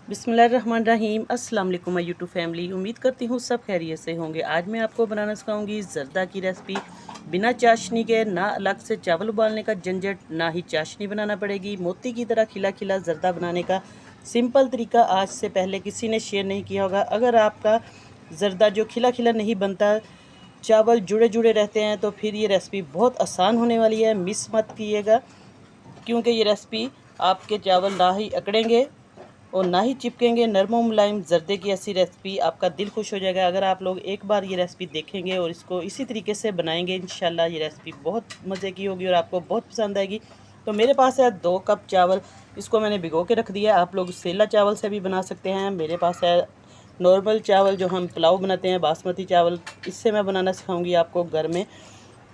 बिस्मिल्लाहिर्रहमानिर्रहीम। अस्सलाम वालेकुम माय यूट्यूब फैमिली। उम्मीद करती हूँ सब खैरियत से होंगे। आज मैं आपको बनाना सिखाऊंगी ज़र्दा की रेसिपी। बिना चाशनी के, ना अलग से चावल उबालने का झंझट, ना ही चाशनी बनाना पड़ेगी। मोती की तरह खिला खिला ज़र्दा बनाने का सिंपल तरीका आज से पहले किसी ने शेयर नहीं किया होगा। अगर आपका ज़र्दा जो खिला खिला नहीं बनता, चावल जुड़े जुड़े रहते हैं, तो फिर ये रेसिपी बहुत आसान होने वाली है। मिस मत कीजिएगा, क्योंकि ये रेसिपी आपके चावल ना ही अकड़ेंगे और ना ही चिपकेंगे। नरम मुलायम ज़र्दे की ऐसी रेसिपी, आपका दिल खुश हो जाएगा। अगर आप लोग एक बार ये रेसिपी देखेंगे और इसको इसी तरीके से बनाएंगे, इंशाल्लाह ये रेसिपी बहुत मज़े की होगी और आपको बहुत पसंद आएगी। तो मेरे पास है 2 कप चावल, इसको मैंने भिगो के रख दिया है। आप लोग सेला चावल से भी बना सकते हैं। मेरे पास है नॉर्मल चावल, जो हम पुलाव बनाते हैं, बासमती चावल। इससे मैं बनाना सिखाऊंगी आपको घर में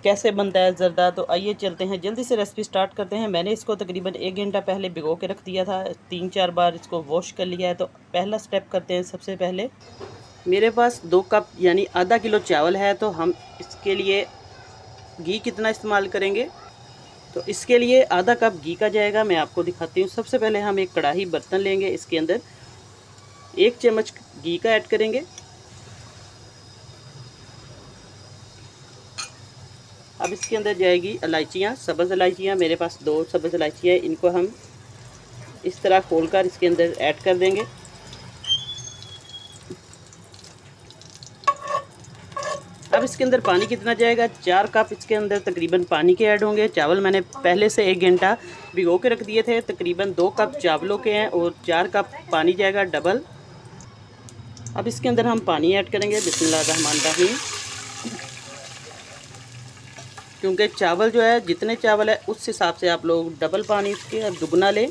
कैसे बनता है ज़र्दा। तो आइए चलते हैं, जल्दी से रेसिपी स्टार्ट करते हैं। मैंने इसको तकरीबन 1 घंटा पहले भिगो के रख दिया था। 3-4 बार इसको वॉश कर लिया है। तो पहला स्टेप करते हैं। सबसे पहले मेरे पास 2 कप यानी आधा किलो चावल है, तो हम इसके लिए घी कितना इस्तेमाल करेंगे, तो इसके लिए आधा कप घी का जाएगा। मैं आपको दिखाती हूँ। सबसे पहले हम एक कढ़ाई बर्तन लेंगे, इसके अंदर 1 चम्मच घी का ऐड करेंगे। अब इसके अंदर जाएगी इलायचियाँ, सब्ज़ इलायचियाँ। मेरे पास 2 सब्ज़ इलायचियाँ हैं, इनको हम इस तरह खोलकर इसके अंदर ऐड कर देंगे। अब इसके अंदर पानी कितना जाएगा, 4 कप इसके अंदर तकरीबन पानी के ऐड होंगे। चावल मैंने पहले से 1 घंटा भिगो के रख दिए थे। तकरीबन 2 कप चावलों के हैं और 4 कप पानी जाएगा डबल। अब इसके अंदर हम पानी ऐड करेंगे, बिस्मिल्लाहिर्रहमानिर्रहीम। क्योंकि चावल जो है, जितने चावल है उस हिसाब से आप लोग डबल पानी इसके दुगना लें।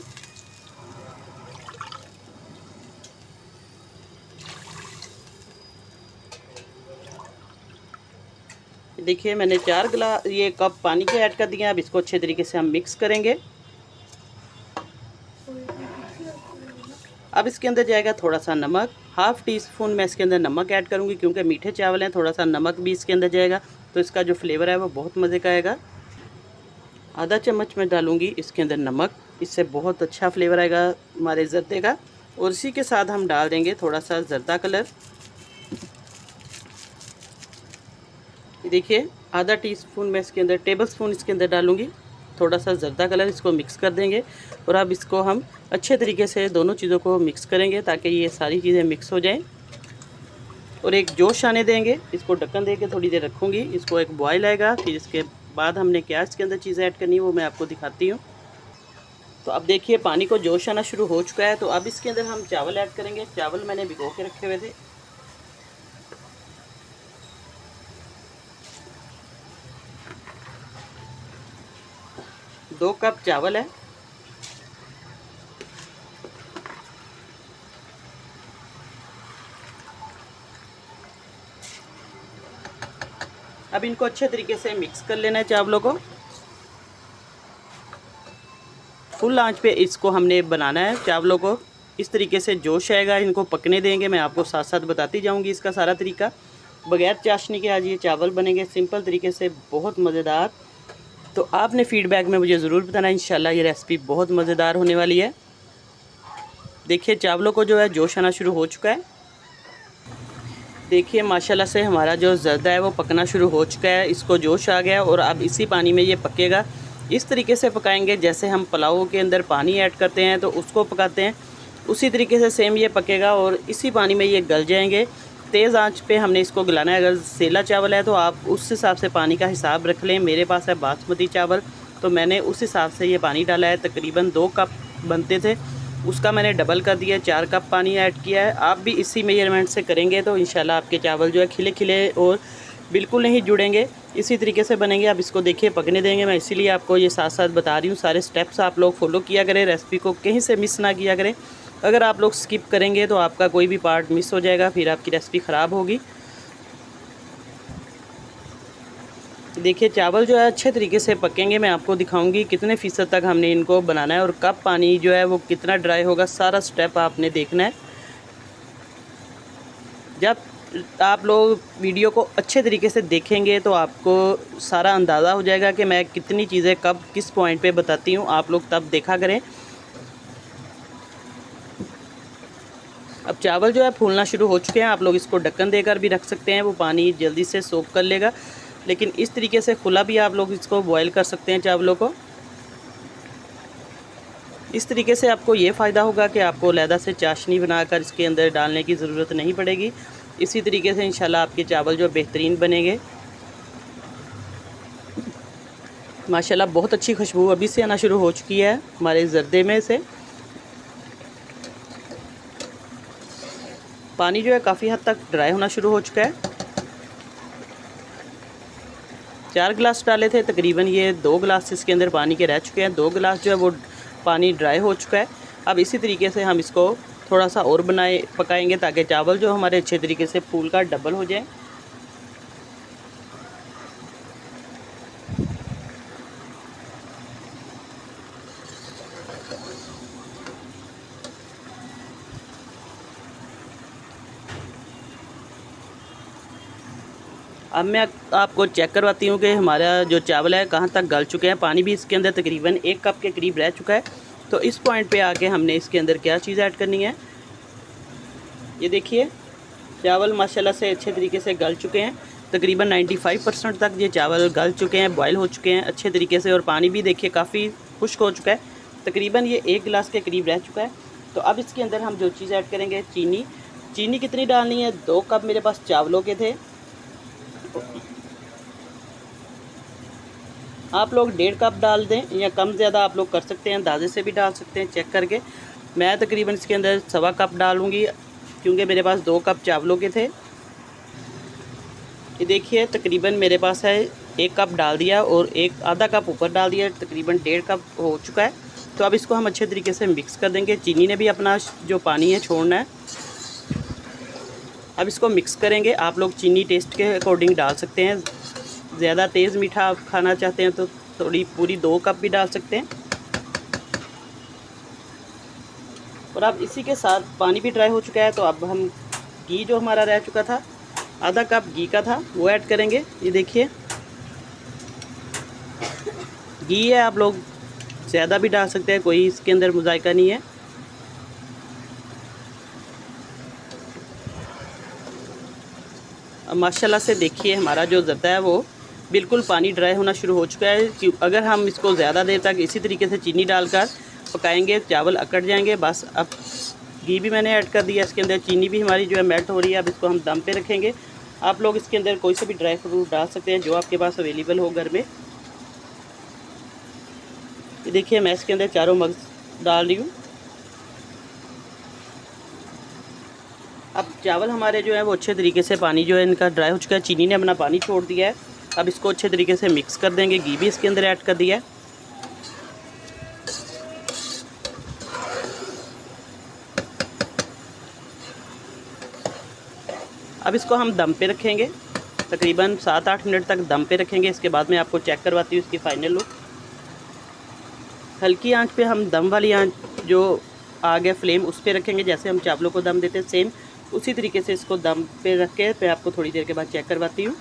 देखिए मैंने 4 गिलास ये कप पानी के ऐड कर दिए। अब इसको अच्छे तरीके से हम मिक्स करेंगे। अब इसके अंदर जाएगा थोड़ा सा नमक, हाफ़ टी स्पून मैं इसके अंदर नमक ऐड करूँगी, क्योंकि मीठे चावल हैं। थोड़ा सा नमक भी इसके अंदर जाएगा, तो इसका जो फ्लेवर है वो बहुत मज़े का आएगा। आधा चम्मच मैं डालूँगी इसके अंदर नमक, इससे बहुत अच्छा फ्लेवर आएगा हमारे ज़र्दे का। और इसी के साथ हम डाल देंगे थोड़ा सा ज़र्दा कलर। देखिए आधा टीस्पून मैं इसके अंदर, टेबल स्पून इसके अंदर डालूँगी थोड़ा सा ज़र्दा कलर। इसको मिक्स कर देंगे और अब इसको हम अच्छे तरीके से दोनों चीज़ों को मिक्स करेंगे, ताकि ये सारी चीज़ें मिक्स हो जाएं और एक जोश आने देंगे। इसको ढक्कन दे के थोड़ी देर रखूँगी, इसको एक बॉयल आएगा। फिर इसके बाद हमने क्या इसके अंदर चीज़ें ऐड करनी है वो मैं आपको दिखाती हूँ। तो अब देखिए पानी को जोश आना शुरू हो चुका है। तो अब इसके अंदर हम चावल ऐड करेंगे। चावल मैंने भिगो के रखे हुए थे। 2 कप चावल है। अब इनको अच्छे तरीके से मिक्स कर लेना है चावलों को। फुल आंच पे इसको हमने बनाना है चावलों को। इस तरीके से जोश आएगा, इनको पकने देंगे। मैं आपको साथ साथ बताती जाऊंगी इसका सारा तरीका। बगैर चाशनी के आज ये चावल बनेंगे सिंपल तरीके से, बहुत मज़ेदार। तो आपने फीडबैक में मुझे ज़रूर बताना। इंशाल्लाह ये रेसिपी बहुत मज़ेदार होने वाली है। देखिए चावलों को जो है जोश आना शुरू हो चुका है। देखिए माशाल्लाह से हमारा जो ज़र्दा है वो पकना शुरू हो चुका है। इसको जोश आ गया और अब इसी पानी में ये पकेगा। इस तरीके से पकाएंगे जैसे हम पुलाव के अंदर पानी ऐड करते हैं तो उसको पकाते हैं, उसी तरीके से सेम ये पकेगा और इसी पानी में ये गल जाएंगे। तेज़ आंच पे हमने इसको गलाना है। अगर सेला चावल है तो आप उस हिसाब से पानी का हिसाब रख लें। मेरे पास है बासमती चावल, तो मैंने उस हिसाब से ये पानी डाला है। तकरीबन 2 कप बनते थे, उसका मैंने डबल कर दिया, 4 कप पानी ऐड किया है। आप भी इसी मेजरमेंट से करेंगे तो इंशाल्लाह आपके चावल जो है खिले खिले और बिल्कुल नहीं जुड़ेंगे, इसी तरीके से बनेंगे। अब इसको देखिए पकने देंगे। मैं इसीलिए आपको ये साथ साथ बता रही हूँ। सारे स्टेप्स आप लोग फॉलो किया करें, रेसिपी को कहीं से मिस ना किया करें। अगर आप लोग स्किप करेंगे तो आपका कोई भी पार्ट मिस हो जाएगा, फिर आपकी रेसिपी ख़राब होगी। देखिए चावल जो है अच्छे तरीके से पकेंगे। मैं आपको दिखाऊंगी कितने फ़ीसद तक हमने इनको बनाना है और कब पानी जो है वो कितना ड्राई होगा, सारा स्टेप आपने देखना है। जब आप लोग वीडियो को अच्छे तरीके से देखेंगे तो आपको सारा अंदाज़ा हो जाएगा कि मैं कितनी चीज़ें कब किस पॉइंट पे बताती हूँ। आप लोग तब देखा करें। अब चावल जो है फूलना शुरू हो चुके हैं। आप लोग इसको ढक्कन देकर भी रख सकते हैं, वो पानी जल्दी से सोख कर लेगा। लेकिन इस तरीके से खुला भी आप लोग इसको बॉयल कर सकते हैं चावलों को। इस तरीके से आपको ये फ़ायदा होगा कि आपको अलहदा से चाशनी बनाकर इसके अंदर डालने की ज़रूरत नहीं पड़ेगी। इसी तरीके से इंशाल्लाह आपके चावल जो बेहतरीन बनेंगे। माशाल्लाह बहुत अच्छी खुशबू अभी से आना शुरू हो चुकी है हमारे ज़र्दे में से। पानी जो है काफ़ी हद तक ड्राई होना शुरू हो चुका है। 4 गिलास डाले थे, तकरीबन ये 2 गिलास इसके अंदर पानी के रह चुके हैं। 2 गिलास जो है वो पानी ड्राई हो चुका है। अब इसी तरीके से हम इसको थोड़ा सा और पकाएंगे ताकि चावल जो हमारे अच्छे तरीके से फूल का डबल हो जाए। अब मैं आपको चेक करवाती हूँ कि हमारा जो चावल है कहाँ तक गल चुके हैं। पानी भी इसके अंदर तकरीबन 1 कप के करीब रह चुका है। तो इस पॉइंट पे आके हमने इसके अंदर क्या चीज़ ऐड करनी है, ये देखिए चावल माशाल्लाह से अच्छे तरीके से गल चुके हैं। तकरीबन 95% तक ये चावल गल चुके हैं, बॉयल हो चुके हैं अच्छे तरीके से। और पानी भी देखिए काफ़ी खुश्क हो चुका है, तकरीबन ये 1 गिलास के करीब रह चुका है। तो अब इसके अंदर हम जो चीज़ ऐड करेंगे, चीनी कितनी डालनी है, 2 कप मेरे पास चावलों के थे। आप लोग 1.5 कप डाल दें या कम ज़्यादा आप लोग कर सकते हैं, अंदाजे से भी डाल सकते हैं चेक करके। मैं तकरीबन इसके अंदर 1.25 कप डालूँगी क्योंकि मेरे पास 2 कप चावलों के थे। ये देखिए तकरीबन मेरे पास है 1 कप डाल दिया और आधा कप ऊपर डाल दिया, तकरीबन 1.5 कप हो चुका है। तो अब इसको हम अच्छे तरीके से मिक्स कर देंगे। चीनी ने भी अपना जो पानी है छोड़ना है। अब इसको मिक्स करेंगे। आप लोग चीनी टेस्ट के अकॉर्डिंग डाल सकते हैं, ज़्यादा तेज़ मीठा आप खाना चाहते हैं तो थोड़ी पूरी 2 कप भी डाल सकते हैं। और अब इसी के साथ पानी भी ड्राई हो चुका है। तो अब हम घी जो हमारा रह चुका था, आधा कप घी का था, वो ऐड करेंगे। ये देखिए घी है, आप लोग ज़्यादा भी डाल सकते हैं, कोई इसके अंदर मुज़ायका नहीं है। अब माशाल्लाह से देखिए हमारा जो ज़र्दा है वो बिल्कुल पानी ड्राई होना शुरू हो चुका है। अगर हम इसको ज़्यादा देर तक इसी तरीके से चीनी डालकर पकाएंगे चावल अकड़ जाएंगे। बस अब घी भी मैंने ऐड कर दिया इसके अंदर, चीनी भी हमारी जो है मेल्ट हो रही है। अब इसको हम दम पे रखेंगे। आप लोग इसके अंदर कोई सा भी ड्राई फ्रूट डाल सकते हैं जो आपके पास अवेलेबल हो घर में। ये देखिए मैं इसके अंदर चारों मग्ज़ डाल रही हूँ। अब चावल हमारे जो है वो अच्छे तरीके से पानी जो है इनका ड्राई हो चुका है, चीनी ने अपना पानी छोड़ दिया है। अब इसको अच्छे तरीके से मिक्स कर देंगे। घी भी इसके अंदर ऐड कर दिया है। अब इसको हम दम पे रखेंगे, तकरीबन 7-8 मिनट तक दम पे रखेंगे। इसके बाद मैं आपको चेक करवाती हूँ इसकी फ़ाइनल लुक। हल्की आंच पे हम दम वाली आंच जो आग है फ्लेम उस पे रखेंगे, जैसे हम चावलों को दम देते हैं सेम उसी तरीके से इसको दम पे रख के मैं आपको थोड़ी देर के बाद चेक करवाती हूँ।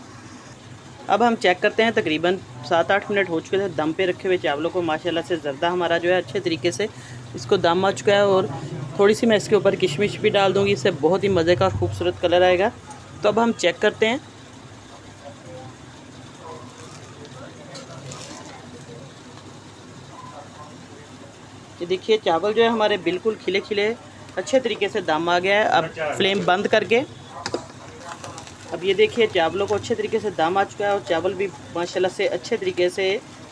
अब हम चेक करते हैं, तकरीबन 7-8 मिनट हो चुके थे दम पे रखे हुए चावलों को। माशाल्लाह से ज़र्दा हमारा जो है अच्छे तरीके से इसको दम आ चुका है। और थोड़ी सी मैं इसके ऊपर किशमिश भी डाल दूँगी, इससे बहुत ही मज़े का खूबसूरत कलर आएगा। तो अब हम चेक करते हैं। ये देखिए चावल जो है हमारे बिल्कुल खिले खिले अच्छे तरीके से दम आ गया है। अब फ्लेम बंद करके अब ये देखिए चावलों को अच्छे तरीके से दम आ चुका है और चावल भी माशाल्लाह से अच्छे तरीके से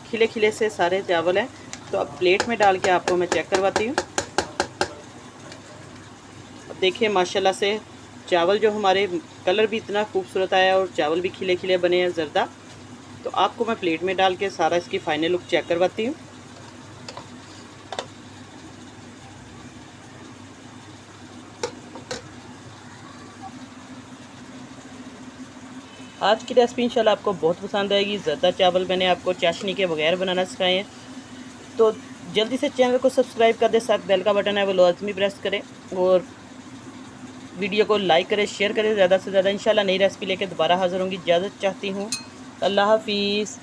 खिले खिले से सारे चावल हैं। तो अब प्लेट में डाल के आपको मैं चेक करवाती हूँ। अब देखिए माशाल्लाह से चावल जो हमारे कलर भी इतना खूबसूरत आया और चावल भी खिले खिले बने हैं ज़र्दा। तो आपको मैं प्लेट में डाल के सारा इसकी फ़ाइनल लुक चेक करवाती हूँ। आज की रेसिपी इंशाल्लाह आपको बहुत पसंद आएगी। ज़र्दा चावल मैंने आपको चाशनी के बगैर बनाना सिखाए हैं। तो जल्दी से चैनल को सब्सक्राइब कर दें, साथ बेल का बटन है वो लाजमी प्रेस करें और वीडियो को लाइक करें, शेयर करें ज़्यादा से ज़्यादा। इंशाल्लाह नई रेसिपी लेकर दोबारा हाज़िर होंगी। इजाज़त चाहती हूँ, अल्लाह हाफिज़।